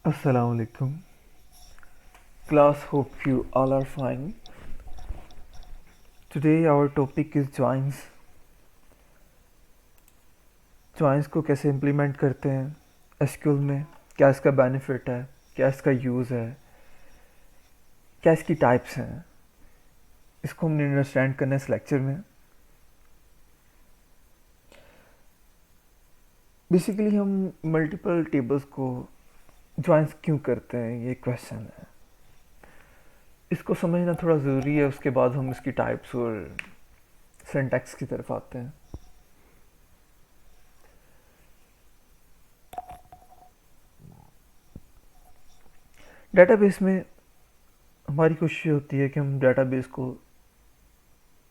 Assalamu alaikum. Class, hope you all are fine. Today our topic is joins. Joins को कैसे implement करते हैं SQL में, क्या इसका benefit है, क्या इसका use है, क्या इसकी types हैं, इसको हमने understand करना है इस lecture में. Basically हम multiple tables को joins क्यों करते हैं, ये question है. इसको समझना थोड़ा ज़रूरी है, उसके बाद हम इसकी types और syntax की तरफ आते हैं. डेटाबेस में हमारी कोशिश होती है कि हम डेटाबेस को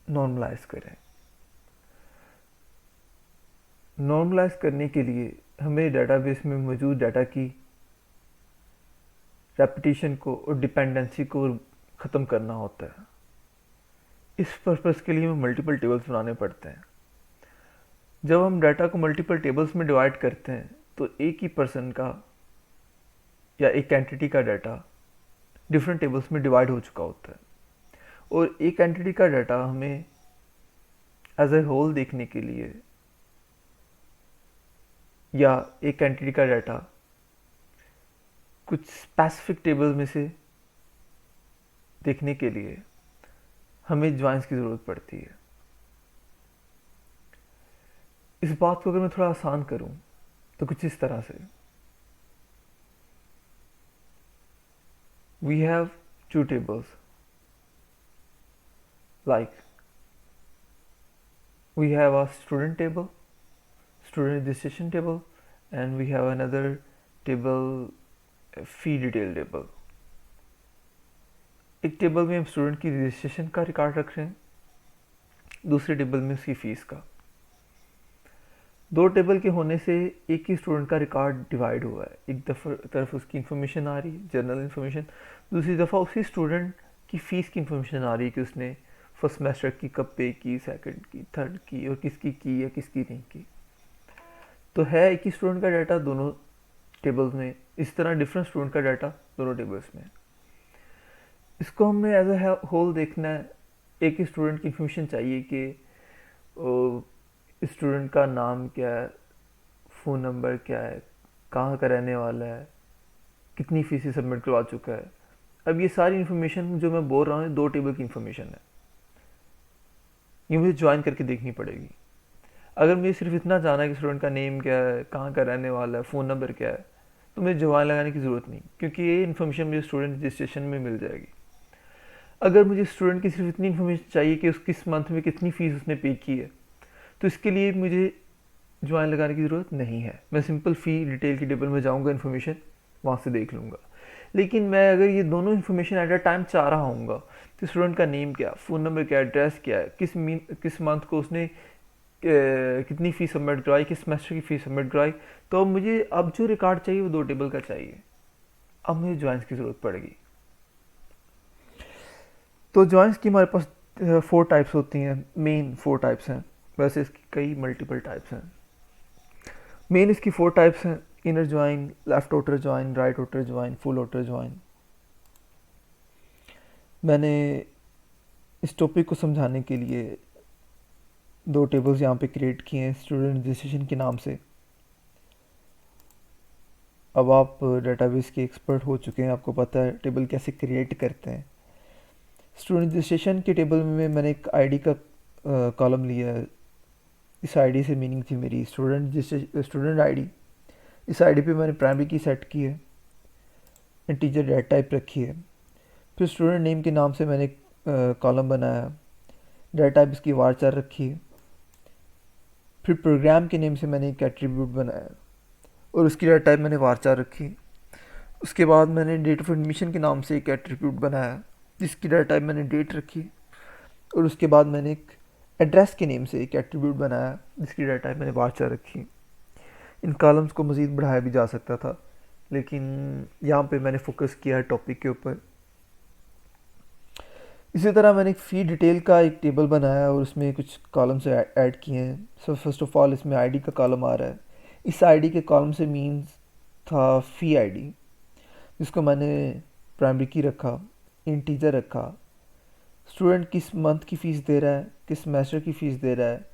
नॉर्मलाइज करें. नॉर्मलाइज करने के लिए हमें डेटाबेस में मौजूद डाटा की रेपिटेशन को और डिपेंडेंसी को ख़त्म करना होता है. इस पर्पज़ के लिए हमें मल्टीपल टेबल्स बनाने पड़ते हैं. जब हम डाटा को मल्टीपल टेबल्स में डिवाइड करते हैं तो एक ही पर्सन का या एक एंटिटी का डाटा डिफरेंट टेबल्स में डिवाइड हो चुका होता है, और एक एंटिटी का डाटा हमें एज ए होल देखने के लिए या एक एंटिटी का डाटा कुछ स्पेसिफिक टेबल में से देखने के लिए हमें ज्वाइंस की ज़रूरत पड़ती है. इस बात को अगर मैं थोड़ा आसान करूं तो कुछ इस तरह से, we have two tables, like we have a student table, student registration table, and we have another table, fee detail table. एक टेबल में हम स्टूडेंट की रजिस्ट्रेशन का रिकॉर्ड रख रहे हैं, दूसरे टेबल में उसकी फ़ीस का. दो टेबल के होने से एक ही स्टूडेंट का रिकॉर्ड डिवाइड हुआ है. एक तरफ उसकी इन्फॉर्मेशन आ रही है, जनरल इन्फॉर्मेशन, दूसरी दफ़ा उसी स्टूडेंट की फ़ीस की इन्फॉर्मेशन आ रही है कि उसने फर्स्ट सेमेस्टर की कब पे की, सेकंड की, थर्ड की, और किसकी की या किसकी नहीं की. तो है एक ही स्टूडेंट का डाटा दोनों टेबल्स में, इस तरह डिफरेंट स्टूडेंट का डाटा दोनों टेबल्स में. इसको हमें एज ए होल देखना है. एक ही स्टूडेंट की इन्फॉर्मेशन चाहिए कि स्टूडेंट का नाम क्या है, फ़ोन नंबर क्या है, कहाँ का रहने वाला है, कितनी फीस सबमिट करवा चुका है. अब ये सारी इन्फॉर्मेशन जो मैं बोल रहा हूँ दो टेबल की इन्फॉर्मेशन है, ये मुझे ज्वाइन करके देखनी पड़ेगी. अगर मुझे सिर्फ इतना जाना है कि स्टूडेंट का नेम क्या है, कहाँ का रहने वाला है, फ़ोन नंबर क्या है, तो मुझे ज्वाइन लगाने की ज़रूरत नहीं, क्योंकि ये इन्फॉर्मेशन मुझे स्टूडेंट रजिस्ट्रेशन में मिल जाएगी. अगर मुझे स्टूडेंट की सिर्फ इतनी इन्फॉर्मेशन चाहिए कि उस किस मंथ में कितनी फ़ीस उसने पे की है, तो इसके लिए मुझे ज्वाइन लगाने की ज़रूरत नहीं है. मैं सिंपल फ़ी डिटेल की टेबल में जाऊँगा, इन्फॉर्मेशन वहाँ से देख लूँगा. लेकिन मैं अगर ये दोनों इन्फॉर्मेशन एट अ टाइम चाह रहा हूँगा तो स्टूडेंट का नेम क्या, फ़ोन नंबर क्या, एड्रेस क्या है, किस मंथ को उसने कितनी फ़ीस सबमिट करवाई, किस सेमेस्टर की फ़ीस सबमिट करवाई, तो अब मुझे अब जो रिकॉर्ड चाहिए वो दो टेबल का चाहिए. अब मुझे ज्वाइंस की ज़रूरत पड़ेगी. तो ज्वाइंस की हमारे पास 4 टाइप्स होती हैं, मेन 4 टाइप्स हैं. वैसे इसकी कई मल्टीपल टाइप्स हैं. मेन इसकी 4 टाइप्स हैं: inner join, left outer join, right outer join, full outer join. मैंने इस टॉपिक को समझाने के लिए दो टेबल्स यहाँ पे क्रिएट किए हैं स्टूडेंट रजिस्ट्रेशन के नाम से. अब आप डेटाबेस के एक्सपर्ट हो चुके हैं, आपको पता है टेबल कैसे क्रिएट करते हैं. स्टूडेंट रजिस्ट्रेशन के टेबल में मैंने एक आईडी का कॉलम लिया है. इस आईडी से मीनिंग थी मेरी स्टूडेंट आईडी. इस आईडी पे मैंने प्राइमरी की सेट की है, इंटीजर डेटा टाइप रखी है. फिर स्टूडेंट नेम के नाम से मैंने कॉलम बनाया, डेटा टाइप इसकी वारचार रखी है. फिर प्रोग्राम के नेम से मैंने एक एट्रीब्यूट बनाया और उसकी डेटा टाइप मैंने वारचार रखी. उसके बाद मैंने डेट ऑफ एडमिशन के नाम से एक एट्रीब्यूट बनाया जिसकी डेटा टाइप मैंने डेट रखी. और उसके बाद मैंने एक एड्रेस के नेम से एक एट्रीब्यूट बनाया जिसकी डेटा टाइप मैंने वारचार रखी. इन कॉलम्स को मज़ीद बढ़ाया भी जा सकता था, लेकिन यहाँ पे मैंने फोकस किया है टॉपिक के ऊपर. इसी तरह मैंने एक फ़ी डिटेल का एक टेबल बनाया और उसमें कुछ कॉलम्स ऐड किए हैं. सो फर्स्ट ऑफ ऑल इसमें आईडी का कॉलम आ रहा है. इस आईडी के कॉलम से मीन्स था फ़ी आईडी. जिसको मैंने प्राइमरी की रखा, इंटीजर रखा, स्टूडेंट किस मंथ की फ़ीस दे रहा है, किस सेमेस्टर की फ़ीस दे रहा है,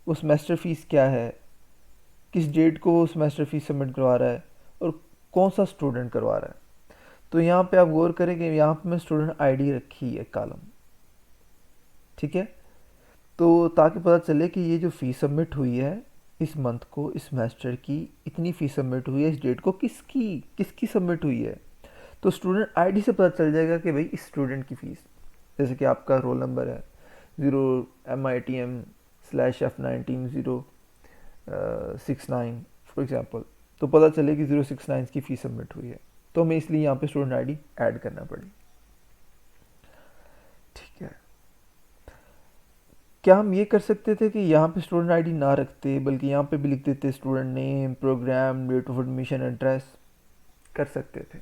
वो सेमेस्टर फ़ीस क्या है, किस डेट को वो सेमेस्टर फ़ीस सबमिट करवा रहा है और कौन सा स्टूडेंट करवा रहा है। तो यहाँ पे आप गौर करें कि यहाँ पे मैं स्टूडेंट आईडी रखी है कॉलम, ठीक है। तो ताकि पता चले कि ये जो फ़ीस सबमिट हुई है इस मंथ को, इस सेमेस्टर की इतनी फ़ीस सबमिट हुई है, इस डेट को किसकी किसकी सबमिट हुई है। तो स्टूडेंट आईडी से पता चल जाएगा कि भाई इस स्टूडेंट की फ़ीस, जैसे कि आपका रोल नंबर है 0MITM/F19 069 फॉर एग्जांपल, तो पता चले कि 069 की फ़ीस सबमिट हुई है, तो हमें इसलिए यहाँ पे स्टूडेंट आईडी ऐड करना पड़ी। ठीक है, क्या हम ये कर सकते थे कि यहाँ पे स्टूडेंट आईडी ना रखते बल्कि यहाँ पे भी लिख देते student name, programme, date of admission, address? कर सकते थे,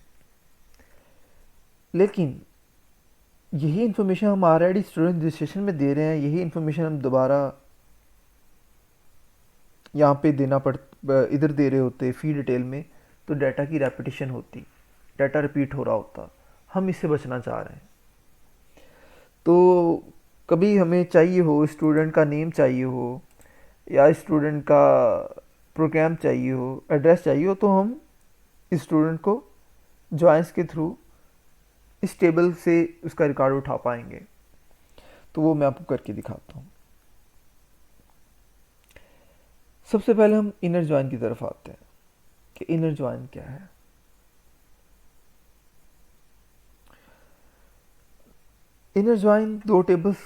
लेकिन यही इन्फॉर्मेशन हम ऑलरेडी स्टूडेंट रजिस्ट्रेशन में दे रहे हैं, यही इन्फॉर्मेशन हम दोबारा यहाँ पे देना इधर दे रहे होते फी डिटेल में, तो डाटा की रेपिटेशन होती, डाटा रिपीट हो रहा होता। हम इससे बचना चाह रहे हैं। तो कभी हमें चाहिए हो, स्टूडेंट का नेम चाहिए हो या स्टूडेंट का प्रोग्राम चाहिए हो, एड्रेस चाहिए हो, तो हम इस स्टूडेंट को जॉइंस के थ्रू इस टेबल से उसका रिकॉर्ड उठा पाएंगे। तो वो मैं आपको करके दिखाता हूँ। सबसे पहले हम इनर जॉइन की तरफ आते हैं कि इनर जॉइन क्या है। इनर जॉइन दो टेबल्स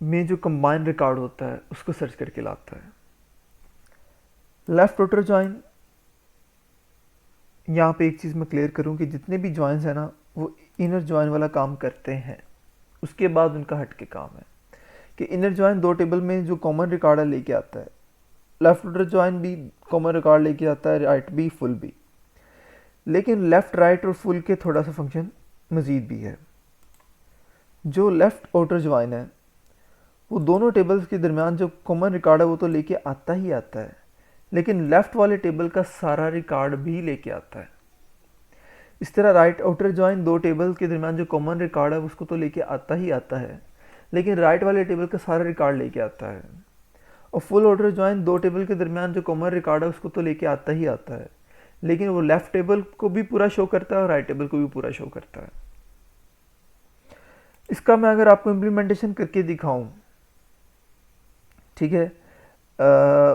में जो कंबाइन रिकॉर्ड होता है उसको सर्च करके लाता है। लेफ्ट आउटर जॉइन, यहाँ पे एक चीज़ मैं क्लियर करूँ कि जितने भी जॉइंस हैं ना वो इनर जॉइन वाला काम करते हैं, उसके बाद उनका हट के काम है कि इनर जॉइन दो टेबल में जो कॉमन रिकॉर्ड है लेके आता है। लेफ्ट आउटर जॉइन भी कॉमन रिकॉर्ड लेके आता है, राइट भी, फुल भी, लेकिन लेफ्ट, राइट और फुल के थोड़ा सा फंक्शन मज़ीद भी है। जो लेफ्ट आउटर जॉइन है वो दोनों टेबल्स के दरमियान जो कॉमन रिकॉर्ड है वो तो लेके आता ही आता है, लेकिन लेफ्ट वाले टेबल का सारा रिकॉर्ड भी लेके आता है। इस तरह राइट आउटर जॉइन दो टेबल के दरमियान जो कॉमन रिकॉर्ड है उसको तो लेके आता ही आता है, लेकिन राइट वाले टेबल का सारा रिकॉर्ड लेके आता है। और फुल आउटर जॉइन दो टेबल के दरमियान जो कॉमन रिकॉर्ड है उसको तो लेके आता ही आता है, लेकिन वो लेफ्ट टेबल को भी पूरा शो करता है और राइट टेबल को भी पूरा शो करता है। इसका मैं अगर आपको इम्प्लीमेंटेशन करके दिखाऊं, ठीक है,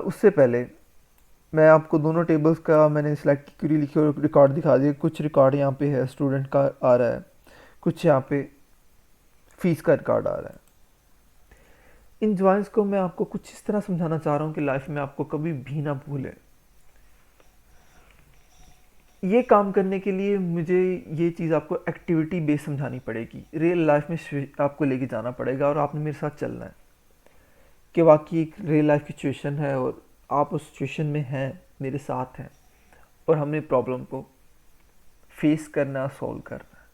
उससे पहले मैं आपको दोनों टेबल्स का मैंने सिलेक्ट की क्वेरी लिखी और रिकॉर्ड दिखा दिया। कुछ रिकॉर्ड यहाँ पे है स्टूडेंट का आ रहा है, कुछ यहाँ पे फीस का रिकॉर्ड आ रहा है। इन जॉइंस को मैं आपको कुछ इस तरह समझाना चाह रहा हूँ कि लाइफ में आपको कभी भी ना भूले। ये काम करने के लिए मुझे ये चीज़ आपको एक्टिविटी बेस्ड समझानी पड़ेगी, रियल लाइफ में आपको लेके जाना पड़ेगा और आपने मेरे साथ चलना है कि वाकई एक रियल लाइफ की सिचुएशन है और आप उस सिचुएशन में हैं, मेरे साथ हैं और हमने प्रॉब्लम को फेस करना, सॉल्व करना है।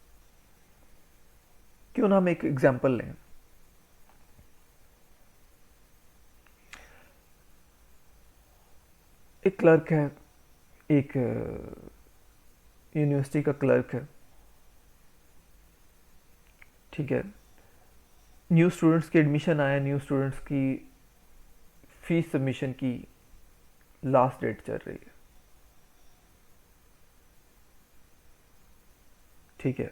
क्यों ना हम एक एग्जांपल लें। एक क्लर्क है, एक यूनिवर्सिटी का क्लर्क है, ठीक है। न्यू स्टूडेंट्स की एडमिशन आया, न्यू स्टूडेंट्स की फीस सबमिशन की लास्ट डेट चल रही है, ठीक है।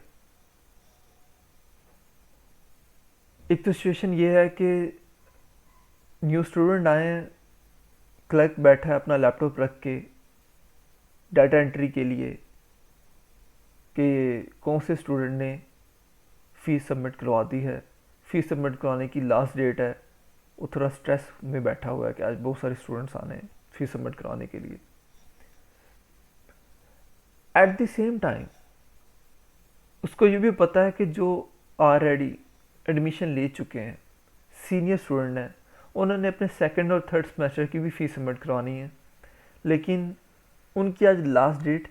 एक तो सिचुएशन ये है कि न्यू स्टूडेंट आए हैं, क्लर्क बैठा है अपना लैपटॉप रख के डाटा एंट्री के लिए कि कौन से स्टूडेंट ने फ़ीस सबमिट करवा दी है, फ़ीस सबमिट करवाने की लास्ट डेट है। वो थोड़ा स्ट्रेस में बैठा हुआ है कि आज बहुत सारे स्टूडेंट्स आने हैं फ़ीस सबमिट करवाने के लिए। एट द सेम टाइम उसको ये भी पता है कि जो ऑलरेडी एडमिशन ले चुके हैं, सीनियर स्टूडेंट हैं, उन्होंने अपने सेकंड और थर्ड सेमेस्टर की भी फ़ीस सबमिट करवानी है, लेकिन उनकी आज लास्ट डेट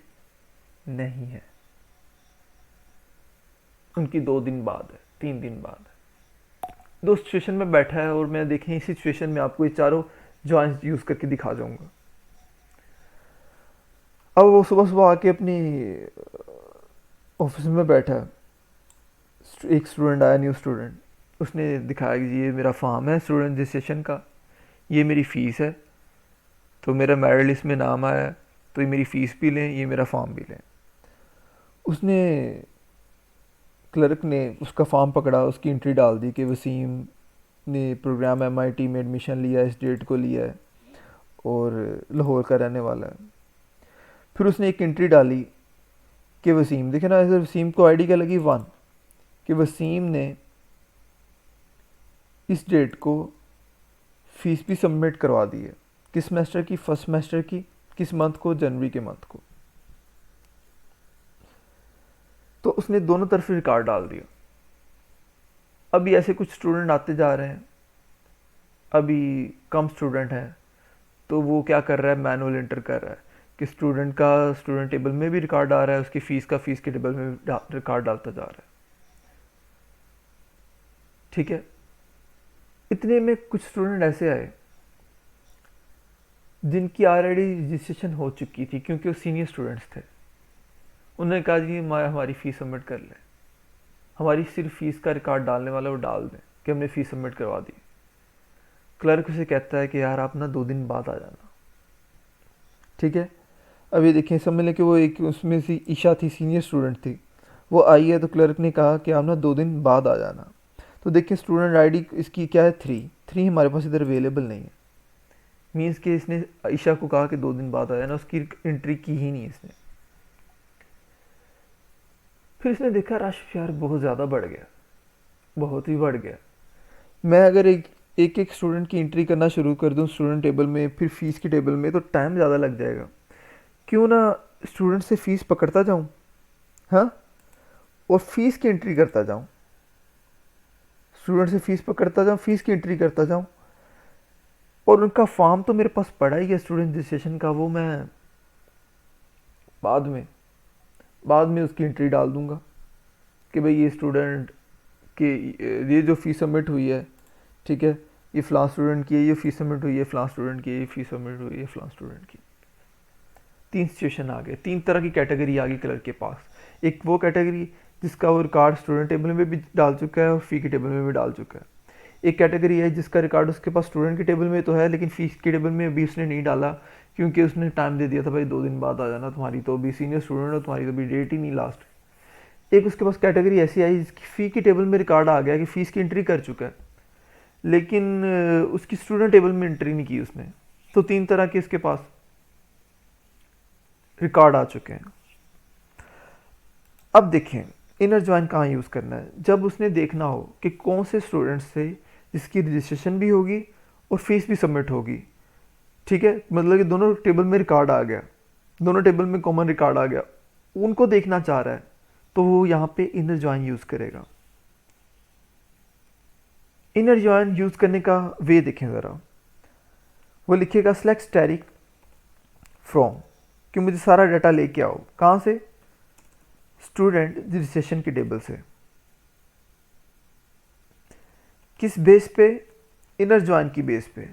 नहीं है, उनकी 2 दिन बाद है, 3 दिन बाद है। दो सिचुएशन में बैठा है और मैं देखें इसी सिचुएशन में आपको ये चारों जॉइंट्स यूज़ करके दिखा जाऊंगा। अब वो सुबह सुबह आके अपनी ऑफिस में बैठा है, एक स्टूडेंट आया, न्यू स्टूडेंट, उसने दिखाया कि ये मेरा फॉर्म है स्टूडेंट रजिस्ट्रेशन का, ये मेरी फ़ीस है, तो मेरा मेरिट लिस्ट में नाम आया है, तो ये मेरी फ़ीस भी लें, ये मेरा फॉर्म भी लें। उसने, क्लर्क ने उसका फॉर्म पकड़ा, उसकी एंट्री डाल दी कि वसीम ने प्रोग्राम MIT में एडमिशन लिया है, इस डेट को लिया है और लाहौर का रहने वाला है। फिर उसने एक एंट्री डाली कि वसीम, देखे ना, ऐसे वसीम को आईडी क्या लगी 1, कि वसीम ने इस डेट को फीस भी सबमिट करवा दी है। किस सेमेस्टर की? फर्स्ट सेमेस्टर की। किस मंथ को? जनवरी के मंथ को। तो उसने दोनों तरफ रिकॉर्ड डाल दिया। अभी ऐसे कुछ स्टूडेंट आते जा रहे हैं, अभी कम स्टूडेंट हैं, तो वो क्या कर रहा है, मैनुअल एंटर कर रहा है कि स्टूडेंट का स्टूडेंट टेबल में भी रिकॉर्ड आ रहा है, उसकी फ़ीस का फ़ीस के टेबल में भी रिकॉर्ड डालता जा रहा है। ठीक है। इतने में कुछ स्टूडेंट ऐसे आए जिनकी ऑलरेडी रजिस्ट्रेशन हो चुकी थी, क्योंकि वो सीनियर स्टूडेंट्स थे। उन्होंने कहा जी हमारी फ़ीस सबमिट कर लें, हमारी सिर्फ फ़ीस का रिकॉर्ड डालने वाला वो डाल दें कि हमने फ़ीस सबमिट करवा दी। क्लर्क उसे कहता है कि यार आप ना 2 दिन बाद आ जाना। ठीक है। अब ये देखें, समझ लें कि वो एक उसमें से ईशा थी, सीनियर स्टूडेंट थी, वो आई है, तो क्लर्क ने कहा कि आप ना 2 दिन बाद आ जाना। तो देखें स्टूडेंट आईडी इसकी क्या है, 3 हमारे पास इधर अवेलेबल नहीं है। मीन्स कि इसने ईशा को कहा कि 2 दिन बाद आ जाना, उसकी एंट्री की ही नहीं इसने। फिर इसने देखा रश यार बहुत ज़्यादा बढ़ गया, बहुत ही बढ़ गया। मैं अगर एक स्टूडेंट की एंट्री करना शुरू कर दूं स्टूडेंट टेबल में, फिर फीस की टेबल में, तो टाइम ज़्यादा लग जाएगा। क्यों ना स्टूडेंट से फ़ीस पकड़ता जाऊं, हाँ, और फीस की एंट्री करता जाऊं, स्टूडेंट से फ़ीस पकड़ता जाऊं, फीस की एंट्री करता जाऊं, और उनका फॉर्म तो मेरे पास पड़ा ही है स्टूडेंट रजिस्ट्रेशन का, वो मैं बाद में उसकी एंट्री डाल दूंगा कि भाई ये स्टूडेंट कि ये जो फ़ीस सबमिट हुई है, ठीक है, ये फ़लाँ स्टूडेंट की है, ये फ़ीस सबमिट हुई है, फ़लाँ स्टूडेंट की है, ये फ़ीस सबमिट हुई है, फ़लाँ स्टूडेंट की। 3 सिचुएशन आ गए, 3 तरह की कैटेगरी आ गई क्लर्क के पास। एक वो कैटेगरी जिसका वो रिकॉर्ड स्टूडेंट टेबल में भी डाल चुका है और फ़ी के टेबल में भी डाल चुका है। एक कैटेगरी है जिसका रिकॉर्ड उसके पास स्टूडेंट के टेबल में तो है, लेकिन फ़ीस के टेबल में अभी उसने नहीं डाला, क्योंकि उसने टाइम दे दिया था भाई 2 दिन बाद आ जाना, तुम्हारी तो अभी सीनियर स्टूडेंट हो, तुम्हारी तो अभी डेट ही नहीं लास्ट। एक उसके पास कैटेगरी ऐसी आई जिसकी फ़ी के टेबल में रिकॉर्ड आ गया कि फ़ीस की एंट्री कर चुका है, लेकिन उसकी स्टूडेंट टेबल में एंट्री नहीं की उसने। तो 3 तरह के इसके पास रिकॉर्ड आ चुके हैं। अब देखें इनर जॉइन कहाँ यूज़ करना है, जब उसने देखना हो कि कौन से स्टूडेंट से जिसकी रजिस्ट्रेशन भी होगी और फीस भी सबमिट होगी। ठीक है, मतलब कि दोनों टेबल में रिकॉर्ड आ गया, दोनों टेबल में कॉमन रिकॉर्ड आ गया, उनको देखना चाह रहा है, तो वो यहाँ पे इनर जॉइन यूज़ करेगा। इनर जॉइन यूज़ करने का वे देखें ज़रा, वो लिखेगा सेलेक्ट स्टैटिक फ्रॉम, कि मुझे सारा डाटा लेके आओ, कहाँ से, स्टूडेंट रजिस्ट्रेशन की टेबल से। किस बेस पे, इनर जॉइन की बेस पे।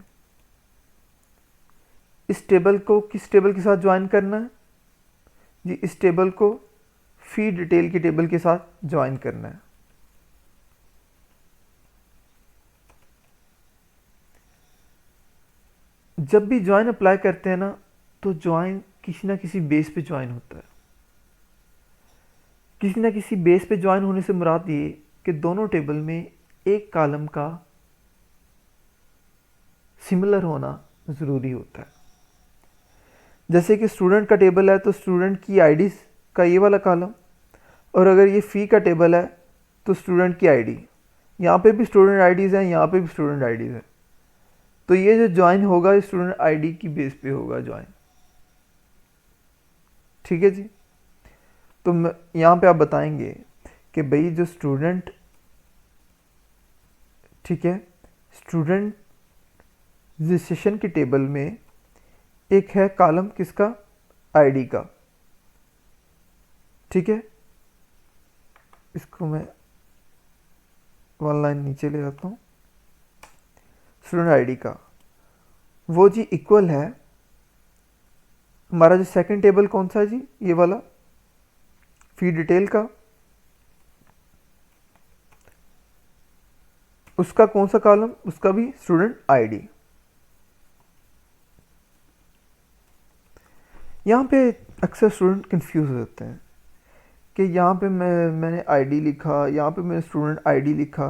इस टेबल को किस टेबल के साथ ज्वाइन करना है जी, इस टेबल को फी डिटेल की टेबल के साथ ज्वाइन करना है। जब भी ज्वाइन अप्लाई करते हैं ना, तो ज्वाइन किसी ना किसी बेस पे ज्वाइन होता है। किसी ना किसी बेस पे ज्वाइन होने से मुराद ये कि दोनों टेबल में एक कॉलम का सिमिलर होना ज़रूरी होता है। जैसे कि स्टूडेंट का टेबल है तो स्टूडेंट की आईडी का ये वाला कॉलम, और अगर ये फ़ी का टेबल है तो स्टूडेंट की आईडी, यहाँ पे भी स्टूडेंट आईडीज़ हैं, यहाँ पे भी स्टूडेंट आईडीज़ हैं। तो ये जो ज्वाइन होगा स्टूडेंट आईडी की बेस पे होगा ज्वाइन। ठीक है जी। तो यहाँ पे आप बताएंगे कि भाई जो स्टूडेंट, ठीक है, स्टूडेंट रजिस्ट्रेशन की टेबल में एक है कॉलम किसका, आईडी का। ठीक है, इसको मैं 1 लाइन नीचे ले जाता हूँ, स्टूडेंट आईडी का, वो जी इक्वल है हमारा जो सेकंड टेबल कौन सा है जी, ये वाला फी डिटेल का, उसका कौन सा कॉलम, उसका भी स्टूडेंट आईडी। यहाँ पे अक्सर स्टूडेंट कंफ्यूज हो जाते हैं कि यहाँ पे मैंने आईडी लिखा, यहाँ पे मैंने स्टूडेंट आईडी लिखा,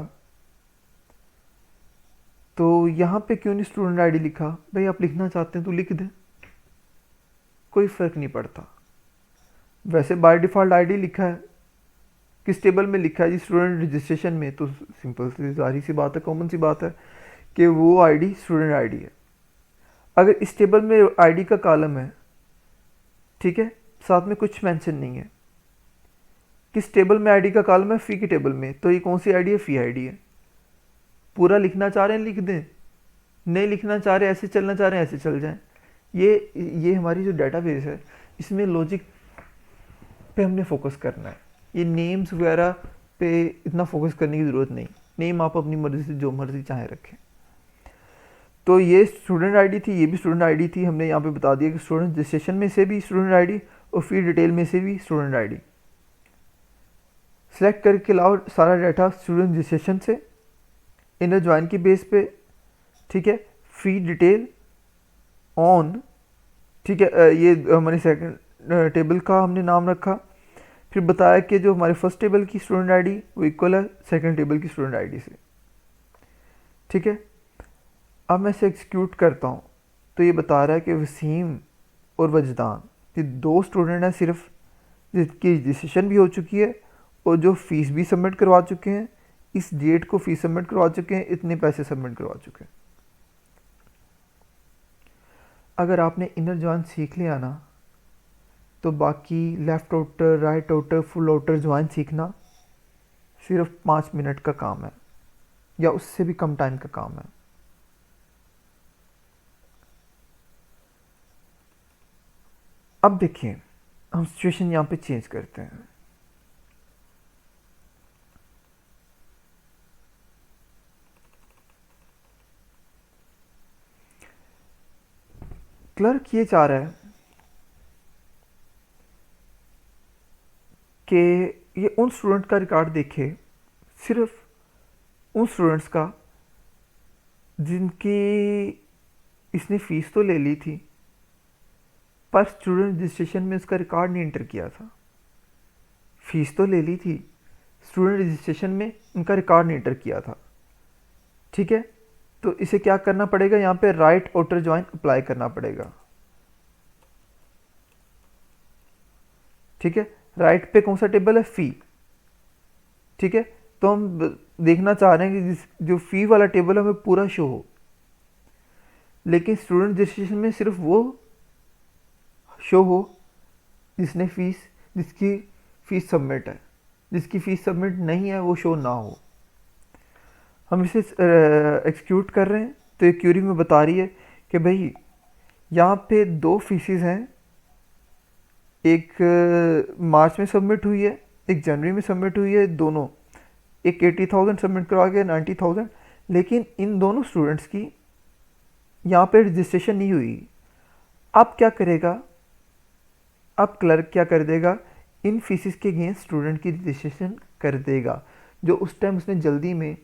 तो यहाँ पे क्यों नहीं स्टूडेंट आईडी लिखा? भाई आप लिखना चाहते हैं तो लिख दें, कोई फ़र्क नहीं पड़ता। वैसे बाय डिफ़ॉल्ट आईडी लिखा है, किस टेबल में लिखा है जी? स्टूडेंट रजिस्ट्रेशन में। तो सिंपल सी जाहिर सी बात है, कॉमन सी बात है कि वो आईडी स्टूडेंट आईडी है। अगर इस टेबल में आईडी का कॉलम है, ठीक है, साथ में कुछ मेंशन नहीं है, किस टेबल में आईडी का कॉलम है? फ़ी के टेबल में। तो ये कौन सी आईडी है? फ़ी आईडी है। पूरा लिखना चाह रहे हैं लिख दें, नहीं लिखना चाह रहे, ऐसे चलना चाह रहे हैं ऐसे चल जाएं। ये हमारी जो डेटाबेस है, इसमें लॉजिक पे हमने फोकस करना है। ये नेम्स वगैरह पे इतना फोकस करने की ज़रूरत नहीं। नेम आप अपनी मर्ज़ी से जो मर्ज़ी चाहे रखें। तो ये स्टूडेंट आईडी थी, ये भी स्टूडेंट आईडी थी। हमने यहाँ पे बता दिया कि स्टूडेंट रजिस्ट्रेशन में से भी स्टूडेंट आईडी और फी डिटेल में से भी स्टूडेंट आईडी। सेलेक्ट करके लाओ सारा डाटा स्टूडेंट रजिस्ट्रेशन से इनर ज्वाइन की बेस पे, ठीक है, फी डिटेल ऑन, ठीक है। ये हमारी सेकंड टेबल का हमने नाम रखा। फिर बताया कि जो हमारे फर्स्ट टेबल की स्टूडेंट आईडी वो इक्वल है सेकंड टेबल की स्टूडेंट आईडी से, ठीक है। अब मैं इसे एग्जीक्यूट करता हूँ तो ये बता रहा है कि वसीम और वजदान ये दो स्टूडेंट हैं सिर्फ, जिनकी रजिस्ट्रेशन भी हो चुकी है और जो फ़ीस भी सबमिट करवा चुके हैं, इस डेट को फ़ीस सबमिट करवा चुके हैं, इतने पैसे सबमिट करवा चुके हैं। अगर आपने इनर ज्वाइन सीख लिया ना, तो बाकी left outer, right outer, full outer join सीखना सिर्फ 5 मिनट का काम है या उससे भी कम टाइम का काम है। अब देखिए, हम सिचुएशन यहाँ पे चेंज करते हैं। क्लर्क ये चाह रहा है कि ये उन स्टूडेंट का रिकॉर्ड देखे, सिर्फ उन स्टूडेंट्स का जिनकी इसने फ़ीस तो ले ली थी पर स्टूडेंट रजिस्ट्रेशन में उसका रिकॉर्ड नहीं एंटर किया था। फ़ीस तो ले ली थी, स्टूडेंट रजिस्ट्रेशन में उनका रिकॉर्ड नहीं एंटर किया था, ठीक है। तो इसे क्या करना पड़ेगा? यहाँ पे राइट आउटर ज्वाइन अप्लाई करना पड़ेगा, ठीक है। राइट पे कौन सा टेबल है? फ़ी, ठीक है। तो हम देखना चाह रहे हैं कि जो फ़ी वाला टेबल है हमें पूरा शो हो, लेकिन स्टूडेंट रजिस्ट्रेशन में सिर्फ वो शो हो जिसकी फ़ीस सबमिट है, जिसकी फ़ीस सबमिट नहीं है वो शो ना हो। हम इसे एक्सिक्यूट कर रहे हैं तो ये क्यूरी में बता रही है कि भाई यहाँ पे 2 फीसेस हैं, एक मार्च में सबमिट हुई है, एक जनवरी में सबमिट हुई है, दोनों, एक 80,000 सबमिट करवा के 90,000, लेकिन इन दोनों स्टूडेंट्स की यहाँ पे रजिस्ट्रेशन नहीं हुई। अब क्या करेगा? अब क्लर्क क्या कर देगा? इन फीसिस के अगेंस्ट स्टूडेंट की रजिस्ट्रेशन कर देगा। जो उस टाइम उसने जल्दी में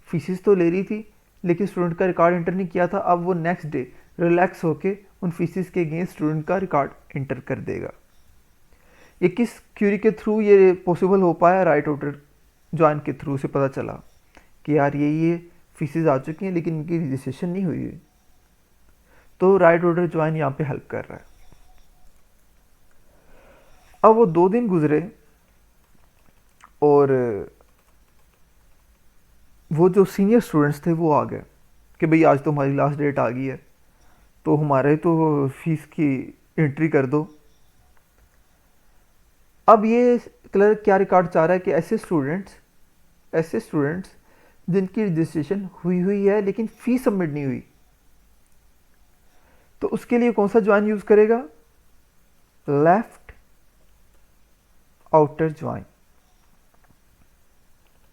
फीसिस तो ले रही थी लेकिन स्टूडेंट का रिकॉर्ड एंटर नहीं किया था, अब वो नेक्स्ट डे रिलैक्स होके उन फीसिस के अगेंस्ट स्टूडेंट का रिकॉर्ड एंटर कर देगा। ये किस क्यूरी के थ्रू ये पॉसिबल हो पाया? राइट आउटर ज्वाइन के थ्रू से पता चला कि यार ये फीसिस आ चुकी हैं लेकिन इनकी रजिस्ट्रेशन नहीं हुई है, तो राइट आउटर ज्वाइन यहाँ पे हेल्प कर रहा है। अब वो 2 दिन गुजरे और वो जो सीनियर स्टूडेंट्स थे वो आ गए कि भाई आज तो हमारी लास्ट डेट आ गई है, तो हमारे तो फीस की एंट्री कर दो। अब ये क्लर्क क्या रिकॉर्ड चाह रहा है कि ऐसे स्टूडेंट्स जिनकी रजिस्ट्रेशन हुई है लेकिन फीस सबमिट नहीं हुई, तो उसके लिए कौन सा ज्वाइन यूज़ करेगा? लेफ्ट आउटर ज्वाइन,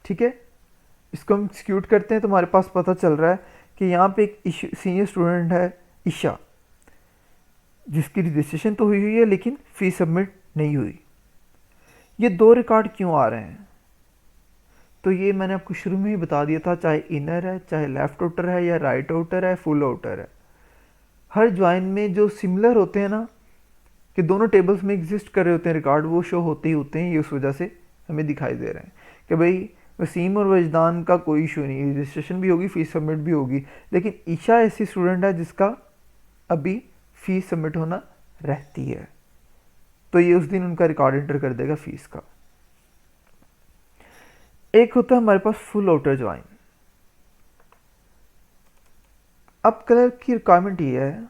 ठीक है। इसको हम एक्सिक्यूट करते हैं तो हमारे पास पता चल रहा है कि यहाँ पे एक सीनियर स्टूडेंट है ईशा, जिसकी रजिस्ट्रेशन तो हुई हुई है लेकिन फ़ीस सबमिट नहीं हुई। ये दो रिकॉर्ड क्यों आ रहे हैं? तो ये मैंने आपको शुरू में ही बता दिया था, चाहे इनर है, चाहे लेफ़्ट आउटर है, या राइट आउटर है, फुल आउटर है, हर ज्वाइन में जो सिमिलर होते हैं ना, कि दोनों टेबल्स में एग्जिस्ट कर रहे होते हैं रिकॉर्ड, वो शो होते ही होते हैं। ये उस वजह से हमें दिखाई दे रहे हैं कि भाई वसीम और वजदान का कोई इशू नहीं, रजिस्ट्रेशन भी होगी, फ़ीस सबमिट भी होगी, लेकिन ईशा ऐसी स्टूडेंट है जिसका अभी फ़ीस सबमिट होना रहती है, तो ये उस दिन उनका रिकॉर्ड एंटर कर देगा फ़ीस का। एक होता है हमारे पास फुल आउटर ज्वाइन। अब क्लर्क की रिक्वायरमेंट ये है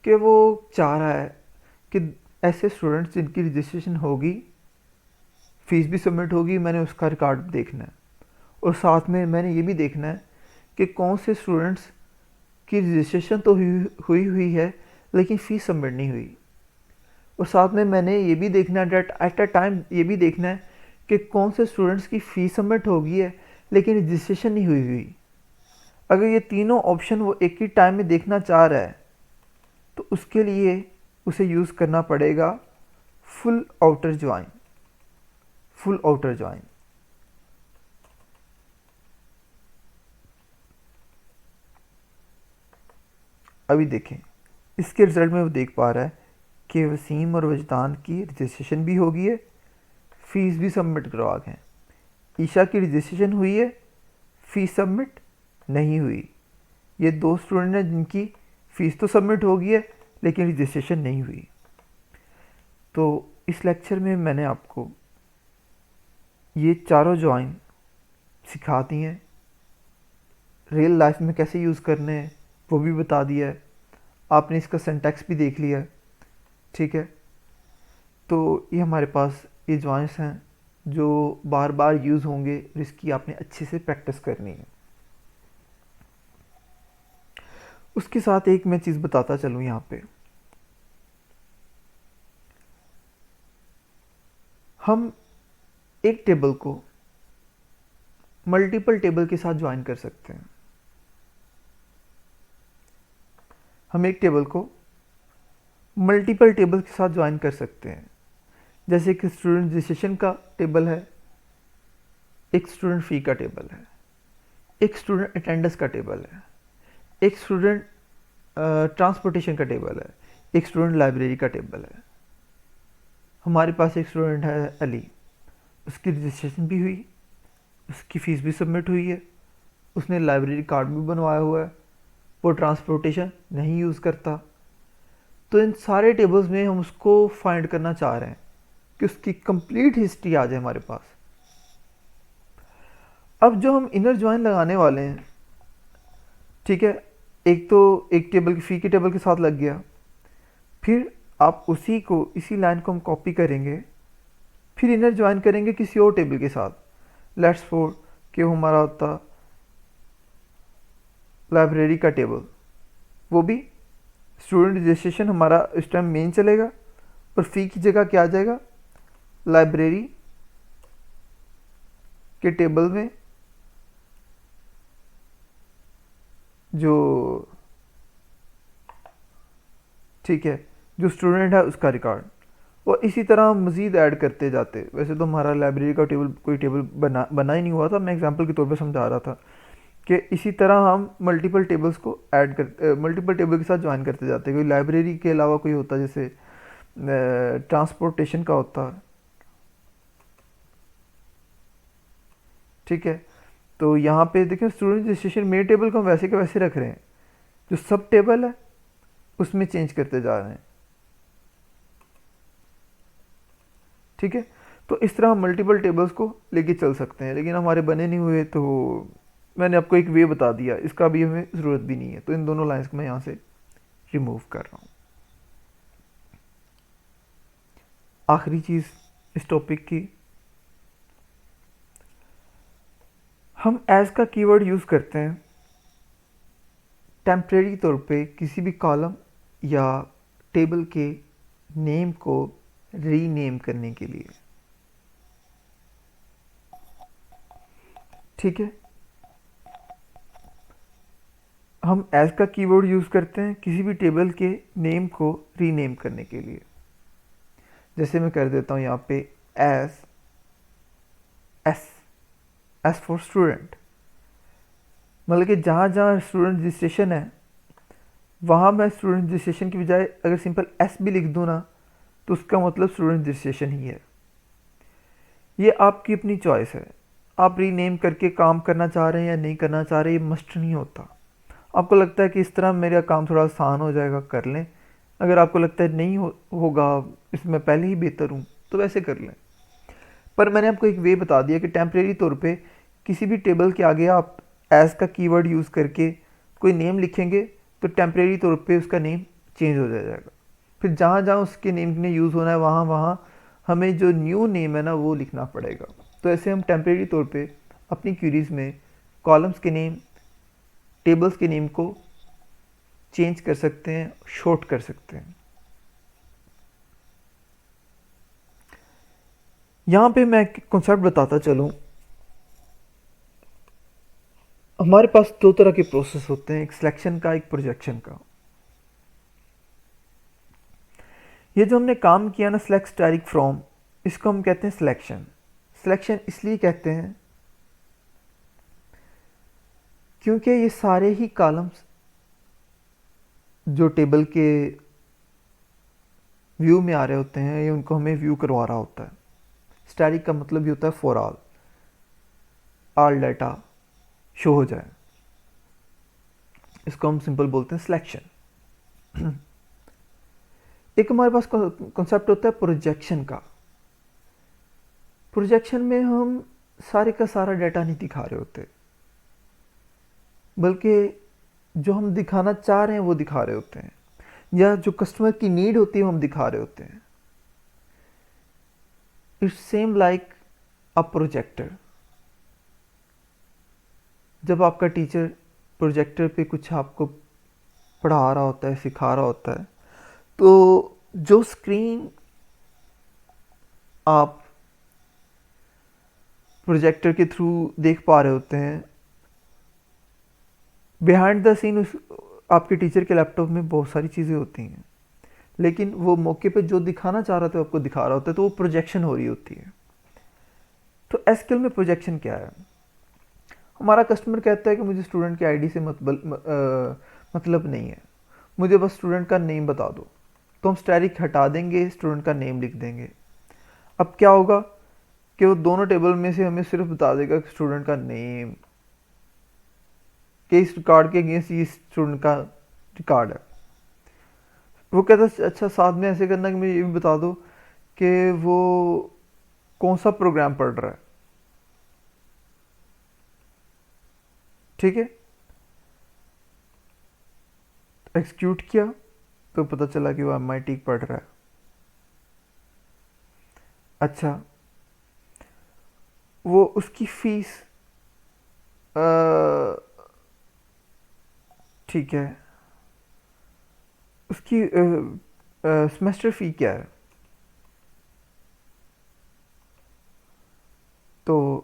कि वो चाह रहा है कि ऐसे स्टूडेंट्स जिनकी रजिस्ट्रेशन होगी, फ़ीस भी सबमिट होगी, मैंने उसका रिकॉर्ड देखना है, और साथ में मैंने ये भी देखना है कि कौन से स्टूडेंट्स की रजिस्ट्रेशन तो हुई है लेकिन फ़ीस सबमिट नहीं हुई, और साथ में मैंने ये भी देखना है एट अ टाइम, ये भी देखना है कि कौन से स्टूडेंट्स की फ़ीस सबमिट हो गई है लेकिन रजिस्ट्रेशन नहीं हुई। अगर ये तीनों ऑप्शन वो एक ही टाइम में देखना चाह रहा है तो उसके लिए उसे यूज़ करना पड़ेगा full outer join. Full outer join अभी देखें, इसके रिजल्ट में वो देख पा रहा है कि वसीम और वजदान की रजिस्ट्रेशन भी हो गई है, फ़ीस भी सबमिट करवा गए। ईशा की रजिस्ट्रेशन हुई है, फ़ीस सबमिट नहीं हुई। ये दो स्टूडेंट हैं जिनकी फ़ीस तो सबमिट हो गई है लेकिन रजिस्ट्रेशन नहीं हुई। तो इस लेक्चर में मैंने आपको ये चारों ज्वाइन सिखा दी हैं, रियल लाइफ में कैसे यूज़ करने हैं वो भी बता दिया है, आपने इसका सिंटैक्स भी देख लिया, ठीक है। तो ये हमारे पास ये ज्वाइंस हैं जो बार बार यूज़ होंगे और इसकी आपने अच्छे से प्रैक्टिस करनी है। उसके साथ एक मैं चीज़ बताता चलूँ यहाँ पे, हम एक टेबल को मल्टीपल टेबल के साथ ज्वाइन कर सकते हैं। हम एक टेबल को मल्टीपल टेबल के साथ ज्वाइन कर सकते हैं, जैसे कि स्टूडेंट रजिस्ट्रेशन का टेबल है, एक स्टूडेंट फ़ी का टेबल है, एक स्टूडेंट अटेंडेंस का टेबल है, एक स्टूडेंट ट्रांसपोर्टेशन का टेबल है, एक स्टूडेंट लाइब्रेरी का टेबल है। हमारे पास एक स्टूडेंट है अली, उसकी रजिस्ट्रेशन भी हुई, उसकी फ़ीस भी सबमिट हुई है, उसने लाइब्रेरी कार्ड भी बनवाया हुआ है, वो ट्रांसपोर्टेशन नहीं यूज़ करता। तो इन सारे टेबल्स में हम उसको फाइंड करना चाह रहे हैं कि उसकी कंप्लीट हिस्ट्री आ जाए हमारे पास। अब जो हम इनर ज्वाइन लगाने वाले हैं, ठीक है, एक तो एक टेबल की फ़ी के टेबल के साथ लग गया, फिर आप इसी लाइन को हम कॉपी करेंगे, फिर इनर ज्वाइन करेंगे किसी और टेबल के साथ। लेट्स फोर कि वो हमारा होता लाइब्रेरी का टेबल, वो भी स्टूडेंट रजिस्ट्रेशन हमारा इस टाइम मेन चलेगा और फ़ी की जगह क्या आ जाएगा, लाइब्रेरी के टेबल में जो, ठीक है, जो स्टूडेंट है उसका रिकॉर्ड। और इसी तरह हम मज़ीद ऐड करते जाते। वैसे तो हमारा लाइब्रेरी का टेबल कोई टेबल बना ही नहीं हुआ था, मैं एग्जांपल के तौर पे समझा रहा था कि इसी तरह हम मल्टीपल टेबल्स को ऐड कर मल्टीपल टेबल के साथ ज्वाइन करते जाते। कोई लाइब्रेरी के अलावा कोई होता, जैसे ट्रांसपोर्टेशन का होता, ठीक है। तो यहाँ पे देखें स्टूडेंट रजिस्ट्रेशन मेन टेबल को हम वैसे के वैसे रख रहे हैं, जो सब टेबल है उसमें चेंज करते जा रहे हैं, ठीक है। तो इस तरह हम मल्टीपल टेबल्स को लेके चल सकते हैं, लेकिन हमारे बने नहीं हुए, तो मैंने आपको एक वे बता दिया, इसका भी हमें ज़रूरत भी नहीं है। तो इन दोनों लाइंस को मैं यहाँ से रिमूव कर रहा हूँ। आखिरी चीज़ इस टॉपिक की, हम एज का कीवर्ड यूज़ करते हैं टेम्परेरी तौर पे किसी भी कॉलम या टेबल के नेम को रीनेम करने के लिए, ठीक है। हम एज का कीवर्ड यूज़ करते हैं किसी भी टेबल के नेम को रीनेम करने के लिए। जैसे मैं कर देता हूँ यहाँ पे S S S for student, मतलब कि जहाँ जहाँ स्टूडेंट रजिस्ट्रेशन है वहाँ मैं स्टूडेंट रजिस्ट्रेशन की बजाय अगर सिंपल एस भी लिख दूँ ना तो उसका मतलब स्टूडेंट रजिस्ट्रेशन ही है। ये आपकी अपनी चॉइस है, आप रीनेम करके काम करना चाह रहे हैं या नहीं करना चाह रहे, ये मस्ट नहीं होता। आपको लगता है कि इस तरह मेरा काम थोड़ा आसान हो जाएगा, कर लें। अगर आपको लगता है नहीं होगा, इसमें पहले ही बेहतर हूँ, तो वैसे कर लें। पर मैंने आपको एक वे बता दिया कि टेम्परेरी तौर पे किसी भी टेबल के आगे आप एज का कीवर्ड यूज़ करके कोई नेम लिखेंगे तो टेम्परेरी तौर पे उसका नेम चेंज हो जाएगा। फिर जहाँ जहाँ उसके नेम ने यूज़ होना है वहाँ वहाँ हमें जो न्यू नेम है ना वो लिखना पड़ेगा। तो ऐसे हम टेम्परेरी तौर पे अपनी क्वेरीज में कॉलम्स के नेम, टेबल्स के नेम को चेंज कर सकते हैं, शॉर्ट कर सकते हैं। यहाँ पे मैं कॉन्सेप्ट बताता चलूँ। हमारे पास दो तरह के प्रोसेस होते हैं, एक सिलेक्शन का, एक प्रोजेक्शन का। ये जो हमने काम किया ना सिलेक्ट स्टैटिक फ्रॉम, इसको हम कहते हैं सिलेक्शन। सिलेक्शन इसलिए कहते हैं क्योंकि ये सारे ही कॉलम्स जो टेबल के व्यू में आ रहे होते हैं ये उनको हमें व्यू करवा रहा होता है। स्टैटिक का मतलब ये होता है फॉर ऑल डाटा शो हो जाए, इसको हम सिंपल बोलते हैं सिलेक्शन। एक हमारे पास कॉन्सेप्ट होता है प्रोजेक्शन का। प्रोजेक्शन में हम सारे का सारा डाटा नहीं दिखा रहे होते, बल्कि जो हम दिखाना चाह रहे हैं वो दिखा रहे होते हैं, या जो कस्टमर की नीड होती है वो हम दिखा रहे होते हैं। It's same like a projector. जब आपका टीचर प्रोजेक्टर पे कुछ आपको पढ़ा रहा होता है, सिखा रहा होता है, तो जो स्क्रीन आप प्रोजेक्टर के थ्रू देख पा रहे होते हैं, बिहाइंड द सीन आपके टीचर के लैपटॉप में बहुत सारी चीज़ें होती हैं, लेकिन वो मौके पे जो दिखाना चाह रहा था आपको दिखा रहा होता है, तो वो प्रोजेक्शन हो रही होती है। तो एसक्यूएल में प्रोजेक्शन क्या है? हमारा कस्टमर कहता है कि मुझे स्टूडेंट की आईडी से मतलब नहीं है, मुझे बस स्टूडेंट का नेम बता दो। तो हम स्टैटिक हटा देंगे, स्टूडेंट का नेम लिख देंगे। अब क्या होगा कि वो दोनों टेबल में से हमें सिर्फ बता देगा कि स्टूडेंट का नेम, कि इस रिकॉर्ड के अगेंस्ट ये स्टूडेंट का रिकॉर्ड है। वो कहता है अच्छा साथ में ऐसे करना कि मुझे ये भी बता दो कि वो कौन सा प्रोग्राम पढ़ रहा है। ठीक है, एक्सिक्यूट किया तो पता चला कि वो MIT पढ़ रहा है। अच्छा, वो उसकी फीस ठीक है, उसकी सेमेस्टर फ़ी क्या है? तो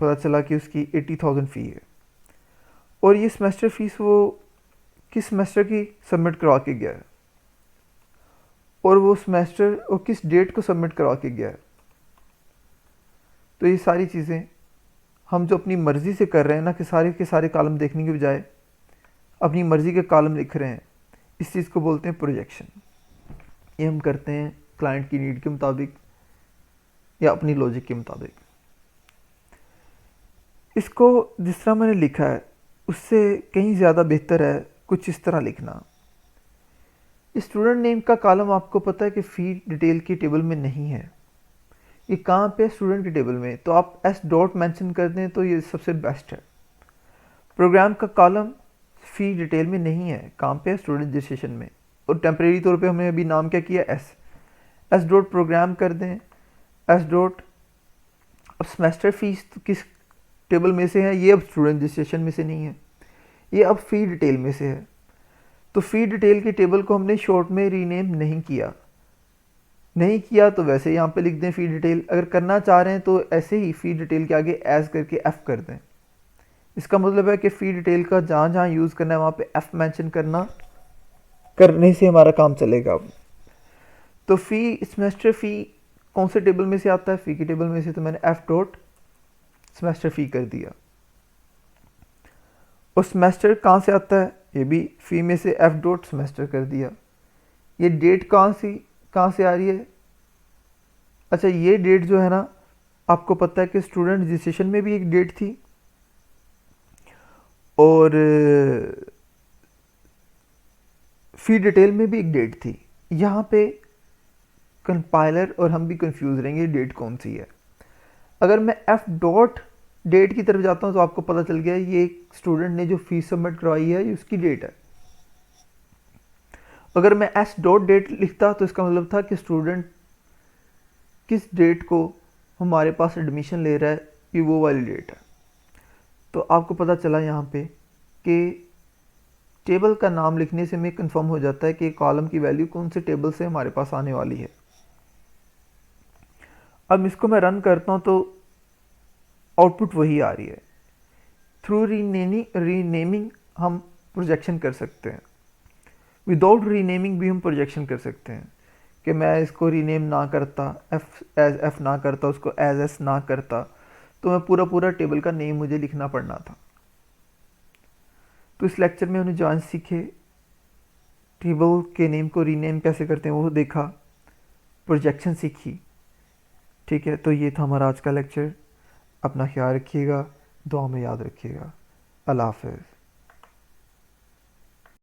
पता चला कि उसकी 80,000 फ़ी है। और ये सेमेस्टर फीस वो किस सेमेस्टर की सबमिट करवा के गया है, और वो सेमेस्टर और किस डेट को सबमिट करवा के गया है। तो ये सारी चीज़ें हम जो अपनी मर्ज़ी से कर रहे हैं ना, कि सारे के सारे कॉलम देखने के बजाय अपनी मर्ज़ी के कॉलम लिख रहे हैं, इस चीज़ को बोलते हैं प्रोजेक्शन। ये हम करते हैं क्लाइंट की नीड के मुताबिक या अपनी लॉजिक के मुताबिक। इसको जिस तरह मैंने लिखा है उससे कहीं ज़्यादा बेहतर है कुछ इस तरह लिखना। स्टूडेंट नेम का कॉलम आपको पता है कि फीड डिटेल की टेबल में नहीं है, ये कहाँ पे स्टूडेंट की टेबल में, तो आप एस डॉट मैंशन कर दें तो ये सबसे बेस्ट है। प्रोग्राम का कॉलम फी डिटेल में नहीं है, कहाँ पे है? स्टूडेंट रजिस्ट्रेशन में। और टेम्परेरी तौर पे हमने अभी नाम क्या किया? एस डॉट प्रोग्राम कर दें, एस डॉट। अब सेमेस्टर फीस तो किस टेबल में से है? ये अब स्टूडेंट रजिस्ट्रेशन में से नहीं है, ये अब फी डिटेल में से है। तो फी डिटेल की टेबल को हमने शॉर्ट में रीनेम नहीं किया तो वैसे यहाँ पे लिख दें फी डिटेल। अगर करना चाह रहे हैं तो ऐसे ही फी डिटेल के आगे एज करके एफ कर दें, इसका मतलब है कि फ़ी डिटेल का जहाँ जहाँ यूज़ करना है वहाँ पे एफ़ मेंशन करने से हमारा काम चलेगा। तो फ़ी सेमेस्टर फ़ी कौन से टेबल में से आता है? फ़ी की टेबल में से, तो मैंने एफ़ डॉट सेमेस्टर फ़ी कर दिया। और सेमेस्टर कहाँ से आता है? ये भी फ़ी में से एफ़ डॉट सेमेस्टर कर दिया। ये डेट कहाँ से आ रही है? अच्छा, ये डेट जो है ना, आपको पता है कि स्टूडेंट रजिस्ट्रेशन में भी एक डेट थी और फ़ी डिटेल में भी एक डेट थी। यहाँ पे कंपाइलर और हम भी कंफ्यूज रहेंगे डेट कौन सी है। अगर मैं एफ डॉट डेट की तरफ जाता हूँ तो आपको पता चल गया ये स्टूडेंट ने जो फीस सबमिट करवाई है ये उसकी डेट है। अगर मैं एस डॉट डेट लिखता तो इसका मतलब था कि स्टूडेंट किस डेट को हमारे पास एडमिशन ले रहा है, ये वो वाली डेट है। तो आपको पता चला यहाँ पे कि टेबल का नाम लिखने से हमें कंफर्म हो जाता है कि कॉलम की वैल्यू कौन से टेबल से हमारे पास आने वाली है। अब इसको मैं रन करता हूँ तो आउटपुट वही आ रही है। थ्रू रीनेमिंग हम प्रोजेक्शन कर सकते हैं, विदाउट रीनेमिंग भी हम प्रोजेक्शन कर सकते हैं कि मैं इसको रीनेम ना करता, एफ ना करता, उसको एज एस ना करता, तो मैं पूरा टेबल का नेम मुझे लिखना पड़ना था। तो इस लेक्चर में हमने जान सीखे, टेबल के नेम को रीनेम कैसे करते हैं वो देखा, प्रोजेक्शन सीखी। ठीक है, तो ये था हमारा आज का लेक्चर। अपना ख्याल रखिएगा, दुआ में याद रखिएगा। अल्लाह हाफ़िज़।